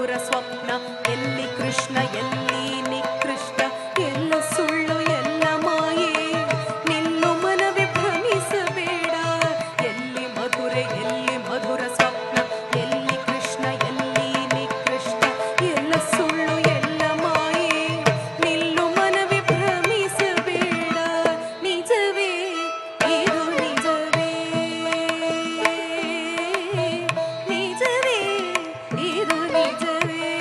ಮಧುರ ಸ್ವಪ್ನ ಎಲ್ಲಿ ಕೃಷ್ಣ ಎಲ್ಲಿ ನಿಕೃಷ್ಣ ಎಲ್ಲ ಸುಳ್ಳು ಎಲ್ಲ ಮಾಯೆ ನಿಲ್ಲು ಮನವೇ ಭ್ರಮಿಸಬೇಡ ಎಲ್ಲಿ ಮಧುರೆ ಎಲ್ಲಿ ಮಧುರ ಸ್ವಪ್ನ ಎಲ್ಲಿ ಕೃಷ್ಣ ಎಲ್ಲಿ ನಿಕೃಷ್ಣ ಎಲ್ಲ ಸುಳ್ಳು ಎಲ್ಲ ಮಾಯೆ ನಿಲ್ಲು ಮನವೇ ಭ್ರಮಿಸಬೇಡ ನಿಜವೇ ಇದು ನಿಜವೇ ನಿಜವೇ ಇದು ನಿಜವೇ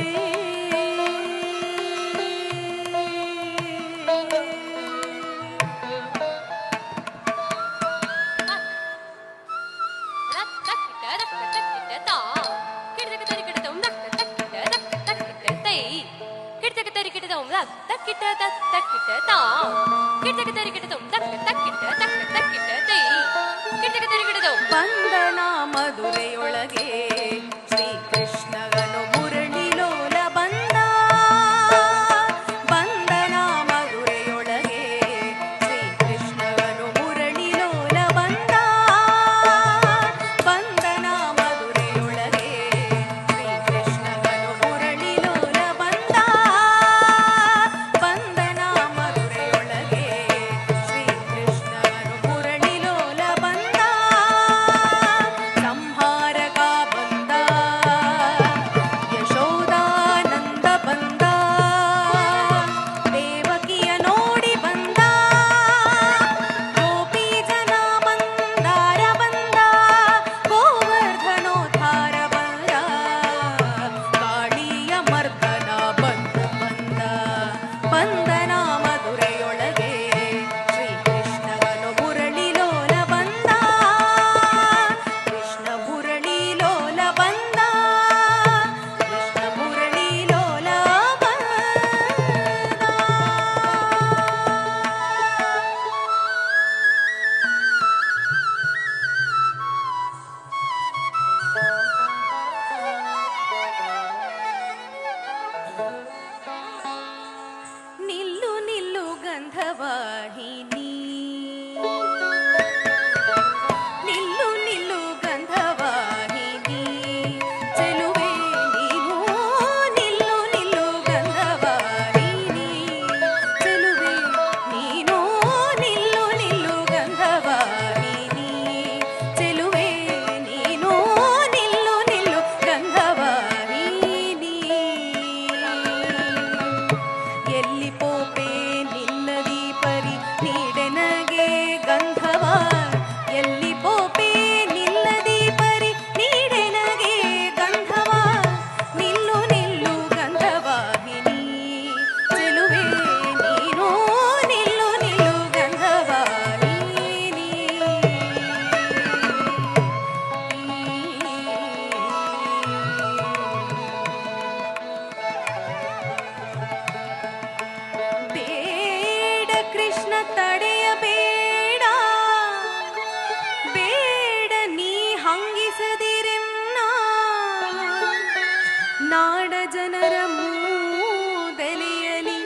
ಬಂದನ ಮಧುರೆಯೊಳಗೆ ಶ್ರೀಕೃಷ್ಣಗನು ಮುರಳಿಲೋಲ ಬಂದ ಬಂದನ ಮಧುರೆಯೊಳಗೆ ಶ್ರೀಕೃಷ್ಣಗನು ಮುರಳಿಲೋಲ ಬಂದ ಬಂದನ ಮಧುರೆಯೊಳಗೆ ಶ್ರೀಕೃಷ್ಣಗನು ಮುರಳಿಲೋಲ ಬಂದ ಬಂದನ ಮಧುರೆಯೊಳಗೆ ಶ್ರೀಕೃಷ್ಣಗನು ಮುರಳಿಲೋಲ ಬಂದ ಸಂಹಾರಕ ಬಂದ ಯಶೋದಾನಂದ ಬಂದ ದೇವಕಿಯ ನೋಡಿ ಬಂದ ಗೋಪಿ ಜನ ಮಂದಾರ ಬಂದ ಗೋವರ್ಧನೋದ್ಧಾರ ಬಂದ ಕಾಳಿಯ ಮರ್ದನ ಬಂದ ಬಂದ ಬಂದನ ಮಧುರೆಯೊಳಗೆ ಶ್ರೀಕೃಷ್ಣಗನು ಮುರಳಿಲೋಲ ಬಂದ ಕೃಷ್ಣ ಮುರಳಿಲೋಲ ಬಂದ ಕೃಷ್ಣ ಮುರಳಿಲೋಲ ಬಂದ ನಿಲ್ಲು ನಿಲ್ಲು ಗಂಧವಾಹಿನಿ ನಿಲ್ಲು ನಿಲ್ಲು ಗಂಧವಾಹಿನಿ ಚೆಲುವೆ ನೀನು ನಿಲ್ಲು ನಿಲ್ಲು ಗಂಧವಾಹಿನಿ ಚೆಲುವೆ ನೀನು ನಿಲ್ಲು ನಿಲ್ಲು ಗಂಧವಾಹಿನಿ ಚೆಲುವೆ ನೀನು ನಿಲ್ಲು ನಿಲ್ಲು ಗಂಧವಾಹಿನಿ ಎಲ್ಲಿ ಪೋಪೆ ನಿಲ್ಲದಿ ಪರಿ ನೀಡೆನಗೆ ಗಂಧವ ಎಲ್ಲಿ ಪೋಪೆ ನಿಲ್ಲದಿ ಪರಿ ನೀಡೆನಗೆ ಗಂಧವ ನಿಲ್ಲು ನಿಲ್ಲು ಗಂಧವಾಹಿನಿ ಚೆಲುವೆ ನೀನು ನಿಲ್ಲು ನಿಲ್ಲು ಗಂಧವಾಹಿನಿ ಬೇಡ ಕೃಷ್ಣ ತಡೆಯಬೇಡ ಬೇಡ ನೀ ಹಂಗಿಸದಿರೆನ್ನ ನಾಡ ಜನರ ಮೂದಲಿಯಲಿ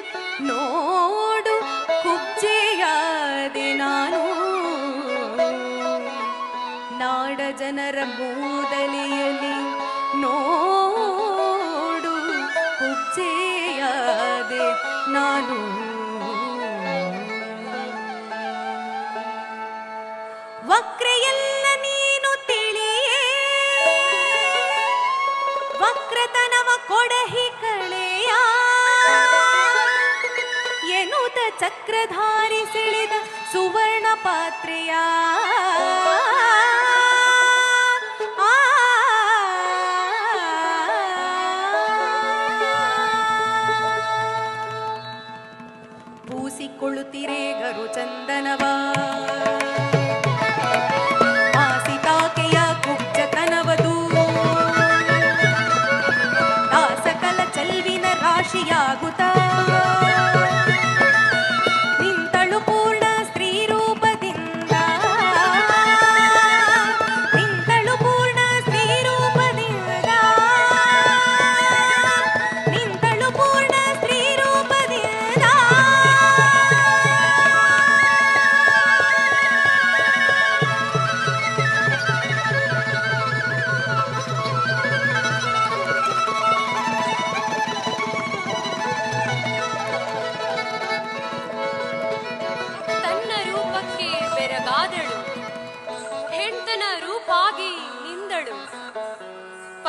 ನೋಡು ಕುಬ್ಜೆಯಾದೆ ನಾನು ನಾಡ ಜನರ ಮೂದಲಿಯಲಿ ನೋಡು ಕುಬ್ಜೆಯಾದೆ ನಾನು ವಕ್ರೆಯಲ್ಲ ನೀನು ತಿಳಿಯೇ ವಕ್ರತನವ ಕೊಡಹಿ ಕಳೆಯ ಎನ್ನುತ್ತ ಚಕ್ರಧಾರಿ ಸೆಳೆದ ಸುವರ್ಣ ಪಾತ್ರೆಯ ಪೂಸಿಕೊಳ್ಳುತ್ತಿರೇ ಗರು ಚಂದನವ ಮಾಸಿತಾಕೆಯ ಕುಬ್ಜತನವದು ದಾಸಕಲ ಚಲ್ವಿನ ರಾಶಿಯಾಗುತ್ತ ನಿಂತಳು ಪೂರ್ಣ ಸ್ತ್ರೀ ರೂಪದಿಂದ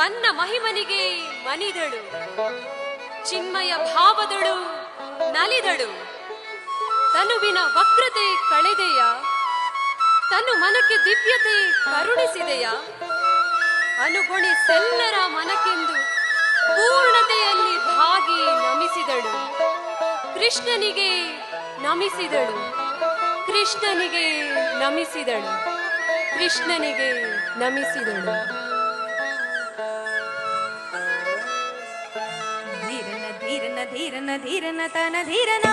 ಪನ್ನ ಮಹಿಮನಿಗೆ ಮನಿದಳು, ಚಿನ್ಮಯ ಭಾವದಳು ನಲಿದಳು. ತನುವಿನ ವಕ್ರತೆ ಕಳೆದೆಯ, ತನು ಮನಕ್ಕೆ ದಿವ್ಯತೆ ಕರುಣಿಸಿದೆಯ. ಅನುಗುಣಿಸೆಲ್ಲರ ಮನಕ್ಕೆಂದು ಪೂರ್ಣತೆಯಲ್ಲಿ ಭಾಗಿ ನಮಿಸಿದಳು. ಕೃಷ್ಣನಿಗೆ ನಮಿಸಿದಳು, ಕೃಷ್ಣನಿಗೆ ನಮಿಸಿದಳು, ಕೃಷ್ಣನಿಗೆ ನಮಿಸಿದಳು. ಧೀರನ ಧೀರನ ಧೀರನ ಧೀರನ ತನ ಧೀರನ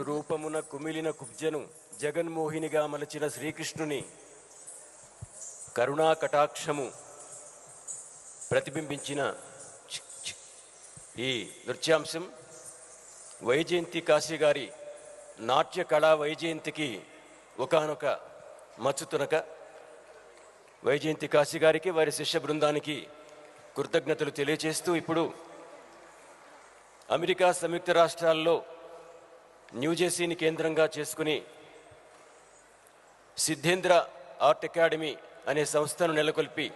రూపమున కుమిలిన కుబ్జను జగన్మోహినిగా మలచిన శ్రీకృష్ణుని కరుణా కటాక్షము ప్రతిబింబించిన ఈ నృత్యాంశం వైజయంతి కాశీ గారి నాట్య కళా వైజయంతికి ఒకానొక మచ్చుతునక వైజయంతి కాశీ గారికి వారి శిష్య బృందానికి కృతజ్ఞతలు తెలియజేస్తూ ఇప్పుడు అమెరికా సంయుక్త రాష్ట్రాల్లో న్యూజెర్సీని కేంద్రంగా చేసుకుని సిద్ధేంద్ర ఆర్ట్ అకాడమీ అనే సంస్థను నెలకొల్పి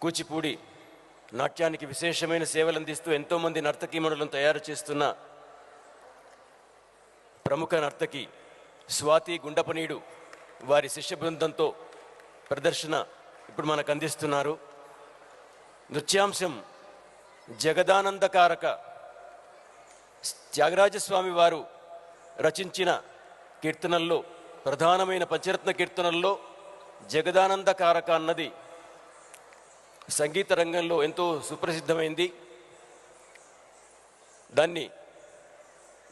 కూచిపూడి నాట్యానికి విశేషమైన సేవలు అందిస్తూ ఎంతోమంది నర్తకీమణులను తయారు చేస్తున్న ప్రముఖ నర్తకి స్వాతి గుండపనీడు వారి శిష్య బృందంతో ప్రదర్శన ఇప్పుడు మనకు అందిస్తున్నారు. నృత్యాంశం జగదానందకారక. త్యాగరాజస్వామి వారు రచించిన కీర్తనల్లో, ప్రధానమైన పంచరత్న కీర్తనల్లో జగదానందకారక అన్నది సంగీత రంగంలో ఎంతో సుప్రసిద్ధమైంది.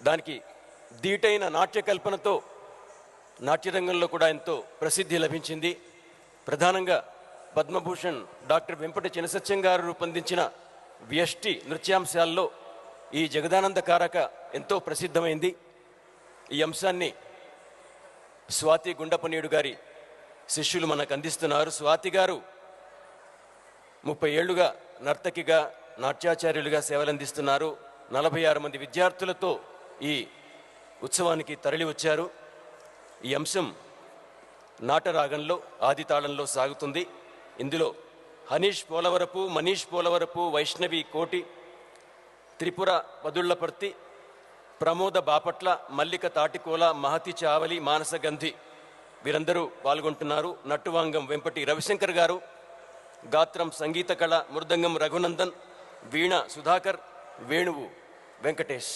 దానికి దీటైన నాట్యకల్పనతో నాట్యరంగంలో కూడా ఎంతో ప్రసిద్ధి లభించింది. ప్రధానంగా పద్మభూషణ్ డాక్టర్ వెంపటి చినసత్యం గారు రూపొందించిన వ్యష్టి నృత్యాంశాల్లో ఈ జగదానందకారక ఎంతో ప్రసిద్ధమైంది. ఈ అంశాన్ని స్వాతి గుండపనీయుడు గారి శిష్యులు మనకు అందిస్తున్నారు. స్వాతి గారు 30 ఏళ్లుగా నర్తకిగా, నాట్యాచార్యులుగా సేవలందిస్తున్నారు. 46 మంది విద్యార్థులతో ఈ ఉత్సవానికి తరలి వచ్చారు. ఈ అంశం నాటరాగంలో ఆది తాళంలో సాగుతుంది. ఇందులో హనీష్ పోలవరపు, మనీష్ పోలవరపు, వైష్ణవి కోటి, త్రిపుర పదుళ్లపర్తి, ప్రమోద బాపట్ల, మల్లిక తాటికోల, మహతి చావలి, మానసగంధి వీరందరూ పాల్గొంటున్నారు. నట్టువాంగం వెంపటి రవిశంకర్ గారు, గాత్రం సంగీత కళ మృదంగం రఘునందన్, వీణ సుధాకర్, వేణువు వెంకటేష్.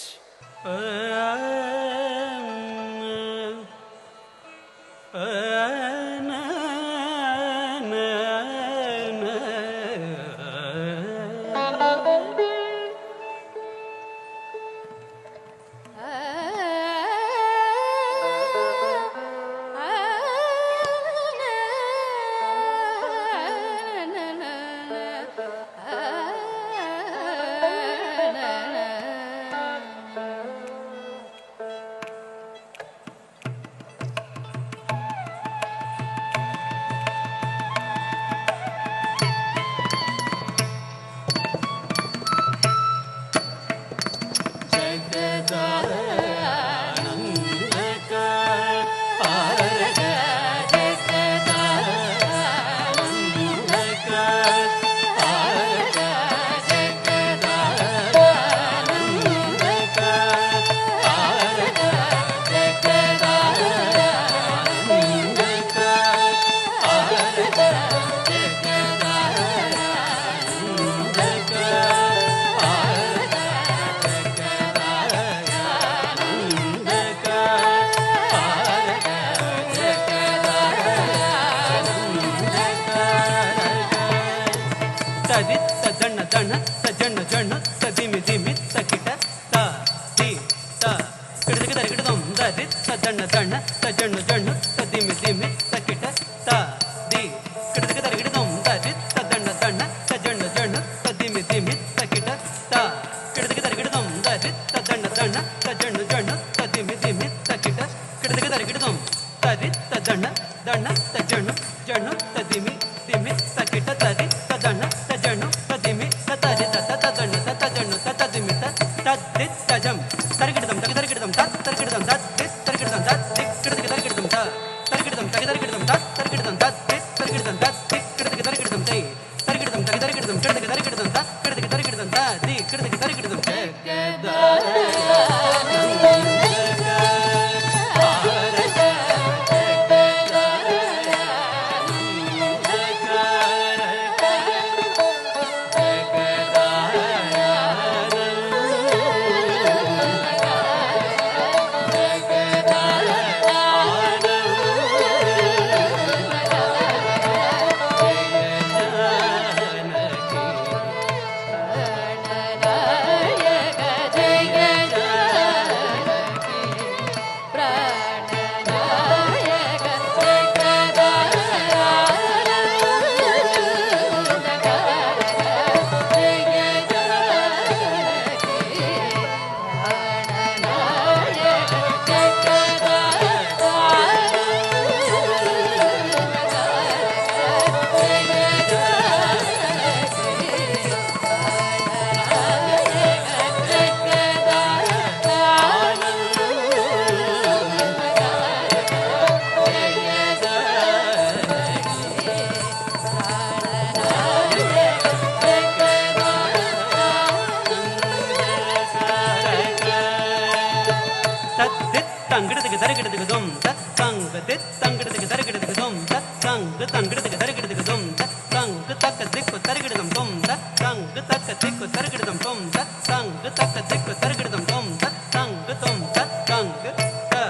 ತಂಗ್ ತಂಗಿಡದಕ್ಕೆ ತರಗಿಡದಕ್ಕೆ ದೊಂತ ತಂಗ್ ತಕ್ಕ ದಿಕ್ಕು ತರಗಿಡದಂ ದೊಂತ ತಂಗ್ ತಕ್ಕ ದಿಕ್ಕು ತರಗಿಡದಂ ದೊಂತ ತಂಗ್ ತಕ್ಕ ದಿಕ್ಕು ತರಗಿಡದಂ ದೊಂತ ತಂಗ್ ದೊಂತ ತಂಗ್ ತ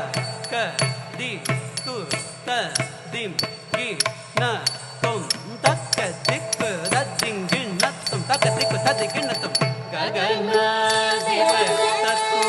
ಕ ದಿ ತು ತ ದಿಂ ಗಿ ನ ತೊಂ ತಕ್ಕ ದಿಕ್ಕು ದದ್ದಿಂ ಗಿಣ್ಣ ತೊಂ ತಕ್ಕ ದಿಕ್ಕು ತದ್ದಿ ಗಿಣ್ಣ ತೊಂ ಗಗನ ದಿವ ತತ್ತು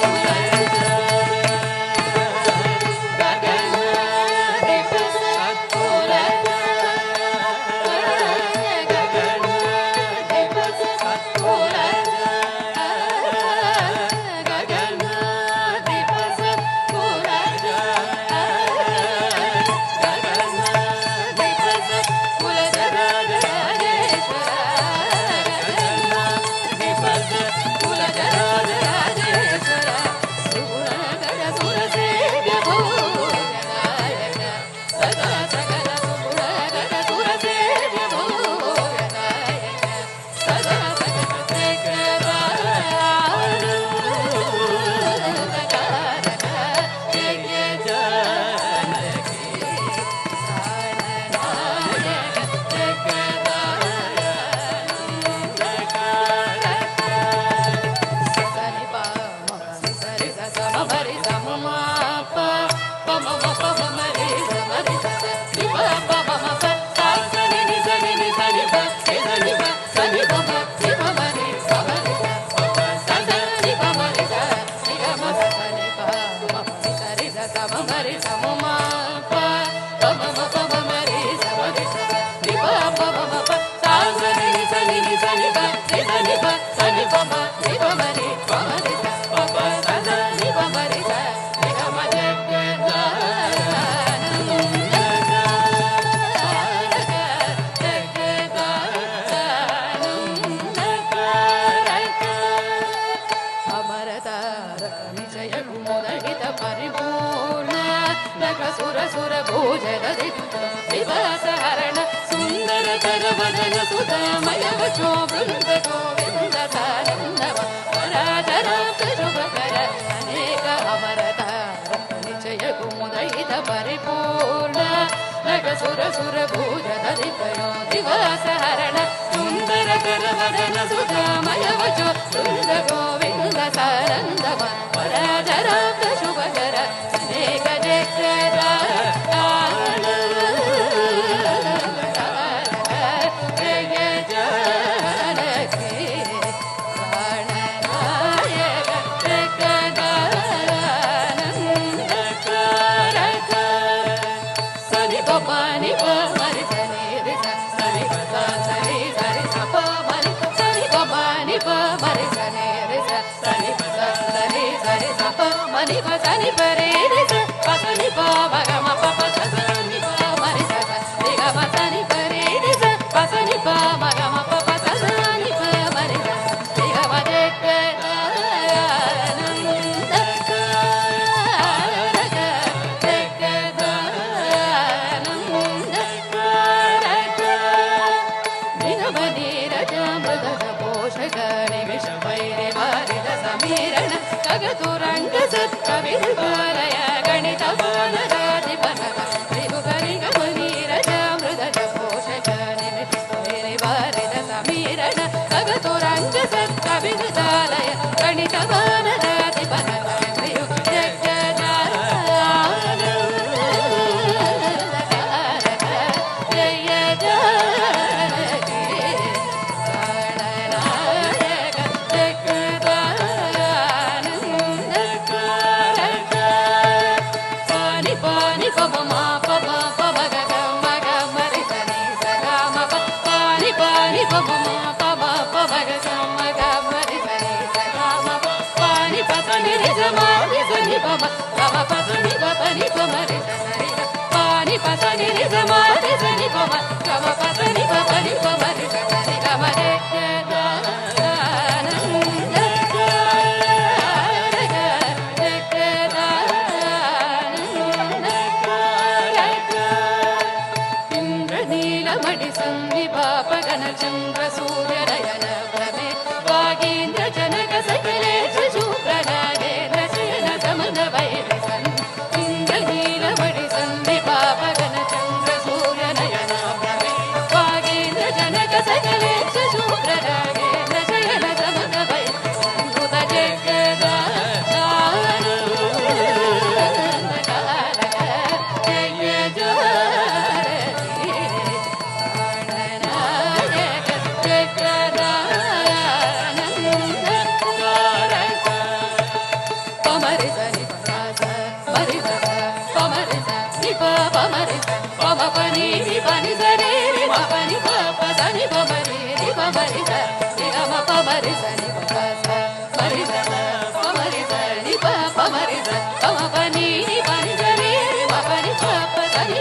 ಇಂದ್ರ ನೀಲ ಮಡಿ ಸಂಧಿ ಪಾಪಗನ ಚಂದ್ರ ಸೂರ್ಯ ನಯನ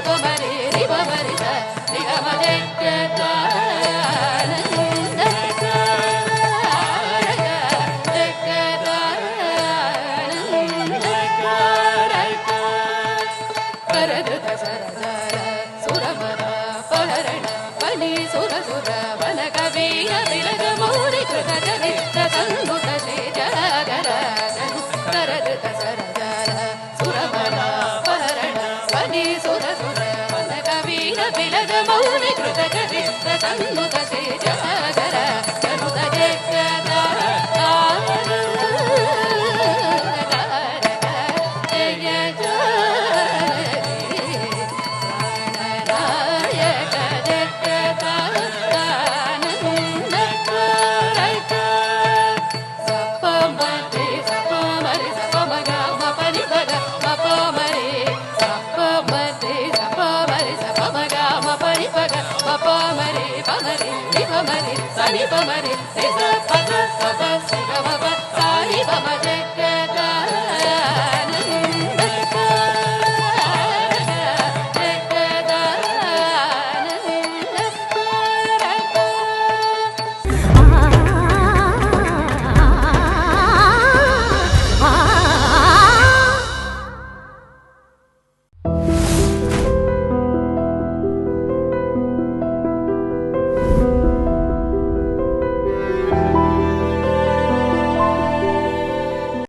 ಪಮರಿ ರಿ ಪಮರಿ ಸ ರಿ ಗಮ ಜಕ್ಕ ಪರದತ ಸರಸರ ಸುರವರ ಪಹರಣ ಬಲಿ ಸುರ ಸುರ ವನ ಕವೀರ ವಿರಗ ಮೌರಿ ಕೃತ ಚರಿತ್ರ ಸಂಗುತ ಶ್ರೀಜಗರ ಪರದತ ಸರಸರ ಸುರವರ ಪಹರಣ ಬಲಿ ಸುರ ಸುರ ವನ ಕವೀರ ವಿರಗ ಮೌರಿ ಕೃತ ಚರಿತ್ರ ಸಂಗುತ ಶ್ರೀಜಗರ ಜನುತ ಜಗದ Sani pamari, sa pa sa pa sa ga ma pa, sani pa ma